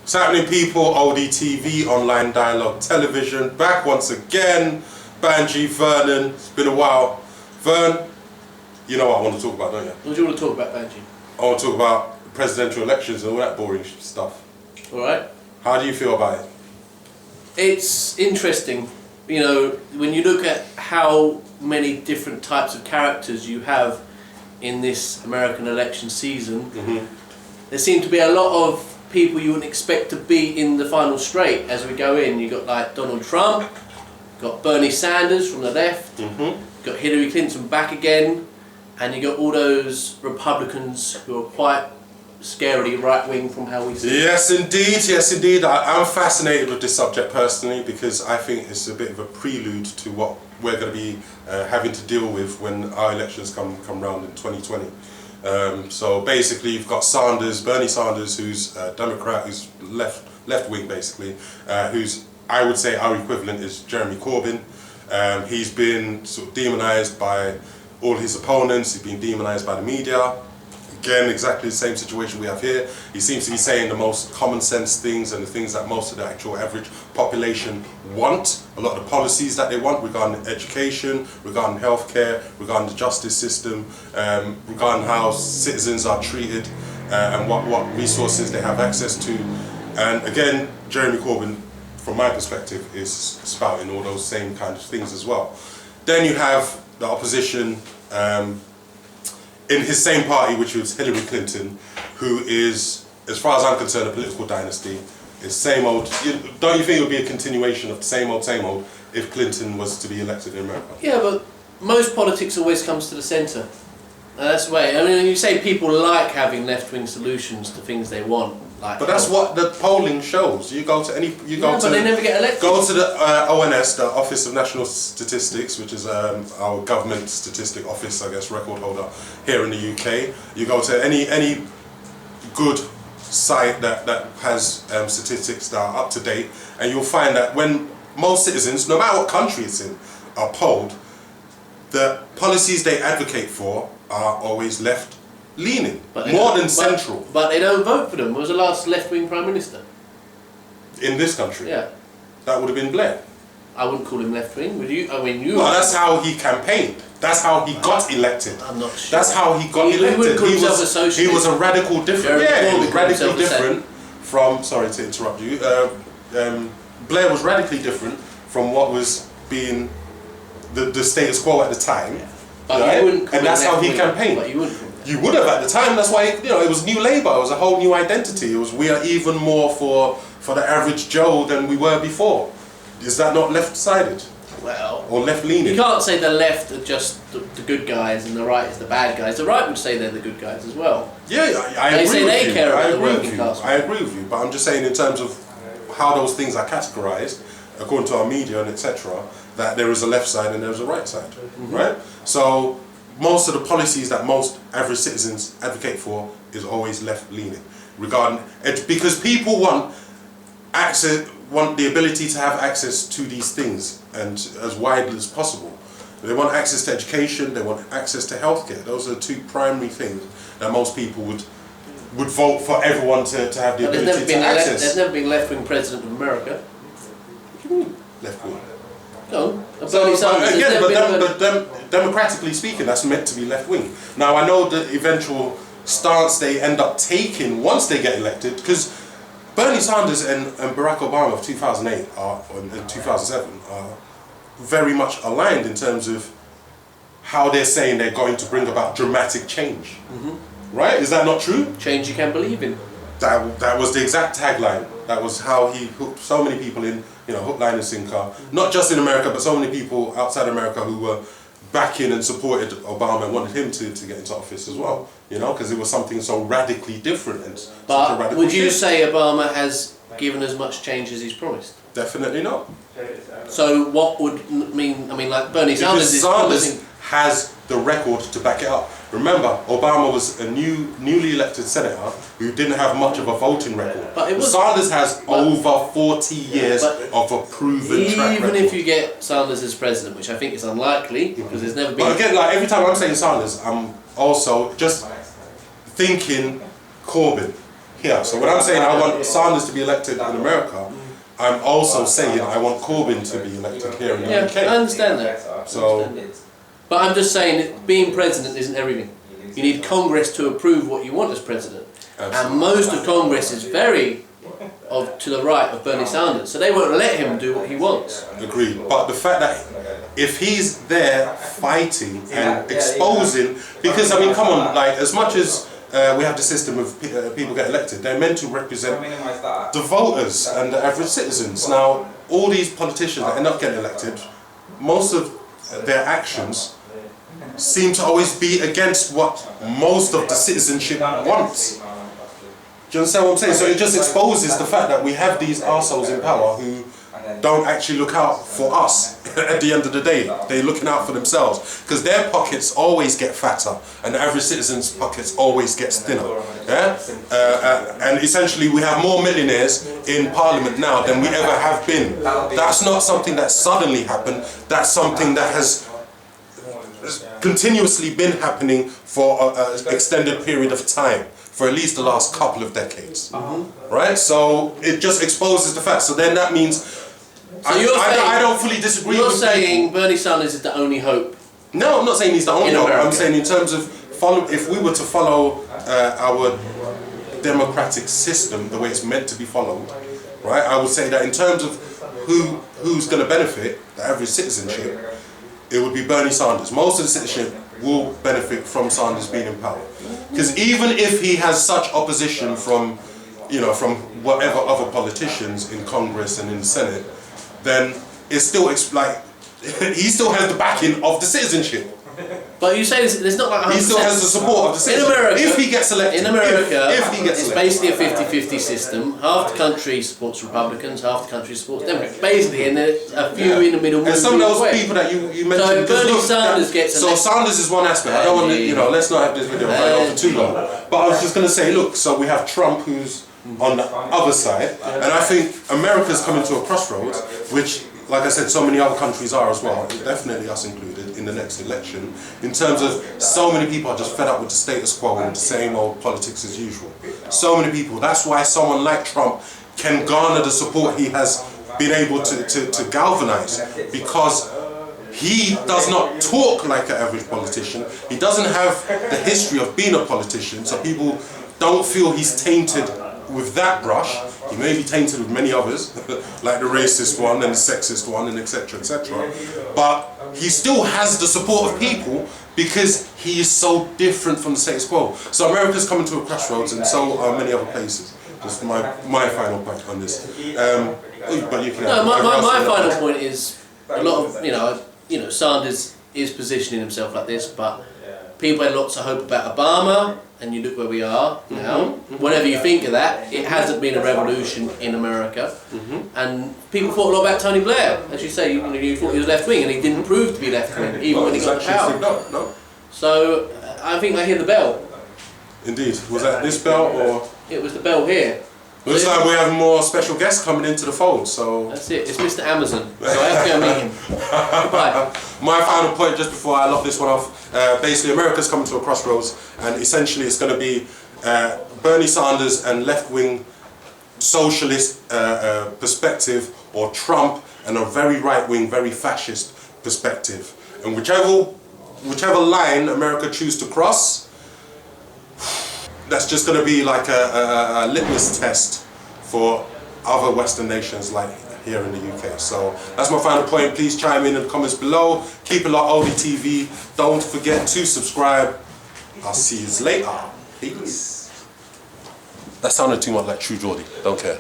What's happening, people? ODTV, online dialogue television, back once again. Banji, Vernon, it's been a while. Vern, you know what I want to talk about, don't you? What do you want to talk about, Banji? I want to talk about presidential elections and all that boring stuff. Alright. How do you feel about it? It's interesting, you know, when you look at how many different types of characters you have in this American election season, there seem to be a lot of people you wouldn't expect to be in the final straight as we go in. You got like Donald Trump, got Bernie Sanders from the left, got Hillary Clinton back again, and you got all those Republicans who are quite scarily right wing from how we see it. Yes indeed. I'm fascinated with this subject personally because I think it's a bit of a prelude to what we're going to be having to deal with when our elections come round in 2020. So basically you've got Bernie Sanders, who's a Democrat, who's left wing basically, who's, I would say our equivalent is Jeremy Corbyn. He's been sort of demonised by all his opponents, he's been demonised by the media. Again, exactly the same situation we have here. He seems to be saying the most common sense things and the things that most of the actual average population want. A lot of the policies that they want regarding education, regarding healthcare, regarding the justice system, regarding how citizens are treated and what resources they have access to. And again, Jeremy Corbyn, from my perspective, is spouting all those same kind of things as well. Then you have the opposition in his same party, which was Hillary Clinton, who is, as far as I'm concerned, a political dynasty. It's same old. Don't you think it would be a continuation of the same old if Clinton was to be elected in America? Yeah, but most politics always comes to the centre. That's the way. I mean, you say people like having left-wing solutions to things they want. Like, but that's what the polling shows. You go to any, but they never get elected. Go to the ONS, the Office of National Statistics, which is our government statistic office, I guess, record holder here in the UK. You go to any good site that has statistics that are up to date, and you'll find that when most citizens, no matter what country it's in, are polled, the policies they advocate for are always left-leaning, more than central. But they don't vote for them. When was the last left-wing Prime Minister? In this country? Yeah. That would have been Blair. I wouldn't call him left-wing, would you? I mean, you... Well, that's how he campaigned. That's how he got elected. I'm not sure. That's how he got elected. He wouldn't call himself a socialist. He was a radical different... he was radically different from... Sorry to interrupt you. Blair was radically different from what was being the status quo at the time. Yeah. But you wouldn't call and that's how he campaigned. But you wouldn't. You would have at the time. That's why, you know, it was New Labour. It was a whole new identity. It was, we are even more for the average Joe than we were before. Is that not left-sided? Well, or left-leaning? You can't say the left are just the good guys and the right is the bad guys. The right would say they're the good guys as well. Yeah, I agree with you. They say they care about the working class. I agree with you, but I'm just saying in terms of how those things are categorised, according to our media and etc., that there is a left side and there is a right side, right? So most of the policies that most average citizens advocate for is always left-leaning, because people want access, want the ability to have access to these things and as widely as possible. They want access to education, they want access to healthcare. Those are the two primary things that most people would vote for everyone to have the ability to access. There's never been a left-wing president of America. What do you mean, left-wing? No. But democratically speaking, that's meant to be left-wing. Now, I know the eventual stance they end up taking once they get elected, because Bernie Sanders and Barack Obama of 2008 and 2007 are very much aligned in terms of how they're saying they're going to bring about dramatic change. Right? Is that not true? Change you can believe in. That was the exact tagline. That was how he hooked so many people in, you know, hook, line and sinker. Not just in America, but so many people outside America who were backing and supported Obama and wanted him to get into office as well. You know, because it was something so radically different and such a radical would you shift. say Obama has given as much change as he's promised? Definitely not. So what would mean? I mean, like Bernie Sanders is Sanders has the record to back it up. Remember, Obama was a newly elected senator who didn't have much of a voting record. But Sanders has over 40 years of a proven track record. Even if you get Sanders as president, which I think is unlikely, because there's never been... But again, like every time I'm saying Sanders, I'm also just thinking Corbyn. here. So when I'm saying I want Sanders to be elected in America, I'm also saying I want Corbyn to be elected here in the Yeah, UK. I understand that. So, but I'm just saying that being president isn't everything. You need Congress to approve what you want as president. absolutely. And most of Congress is very to the right of Bernie Sanders, so they won't let him do what he wants. Agreed. But the fact that if he's there fighting and exposing, because I mean, come on, like as much as we have the system of people get elected, they're meant to represent the voters and the average citizens. Now, all these politicians that end up getting elected, most of their actions seem to always be against what most of the citizenship wants. Do you understand what I'm saying? So it just exposes the fact that we have these arseholes in power who don't actually look out for us at the end of the day. They're looking out for themselves because their pockets always get fatter and the average citizen's pockets always get thinner. Yeah? And essentially we have more millionaires in Parliament now than we ever have been. That's not something that suddenly happened. That's something that has continuously been happening for an extended period of time, for at least the last couple of decades. Right? So it just exposes the fact. So then that means I don't fully disagree. You're saying Bernie Sanders is the only hope? No, I'm not saying he's the only hope. I'm saying in terms of if we were to follow our democratic system the way it's meant to be followed, right? I would say that in terms of who's going to benefit the average citizenship, it would be Bernie Sanders. Most of the citizenship will benefit from Sanders being in power, because even if he has such opposition from, from whatever other politicians in Congress and in the Senate, then it's still like he still has the backing of the citizenship. But you say there's not like 100%. He still has the support of the citizenship. In America, if he gets elected. In America, if he gets it's elected. basically a 50-50 system. Half the country supports Republicans, half the country supports Democrats. Basically, and there's a few in the middle. And some of those people that you mentioned. So Bernie Sanders gets elected. So Sanders is one aspect. I don't want to, let's not have this video going on for too long. But I was just going to say, look, so we have Trump who's on the other side, and I think America's coming to a crossroads, which, like I said, so many other countries are as well, definitely us included, in the next election, in terms of so many people are just fed up with the status quo and the same old politics as usual. So many people. That's why someone like Trump can garner the support he has been able to galvanize, because he does not talk like an average politician. He doesn't have the history of being a politician, so people don't feel he's tainted with that brush. He may be tainted with many others, like the racist one and the sexist one, and etc., etc. But he still has the support of people because he is so different from the status quo. So America's coming to a crossroads, and so are many other places. Just my final point on this. But you can. No, my final point is a lot of Sanders is positioning himself like this, but people had lots of hope about Obama. And you look where we are now. Whatever you think of that, it hasn't been a revolution in America. And people thought a lot about Tony Blair. As you say, you thought he was left wing, and he didn't prove to be left wing, even when he got the power. No. So I think I hear the bell. Indeed. Was that this bell or? It was the bell here. Looks like we have more special guests coming into the fold. So that's it. It's Mr. Amazon. So I have to go meet him. Goodbye. My final point, just before I lock this one off. Basically, America's coming to a crossroads, and essentially it's going to be Bernie Sanders and left-wing socialist perspective, or Trump and a very right-wing, very fascist perspective. And whichever line America chooses to cross, that's just going to be like a litmus test for other Western nations like here in the UK. So that's my final point. Please chime in the comments below. Keep it locked, ODTV. Don't forget to subscribe. I'll see you later. Peace. That sounded too much like True Geordie. Don't care.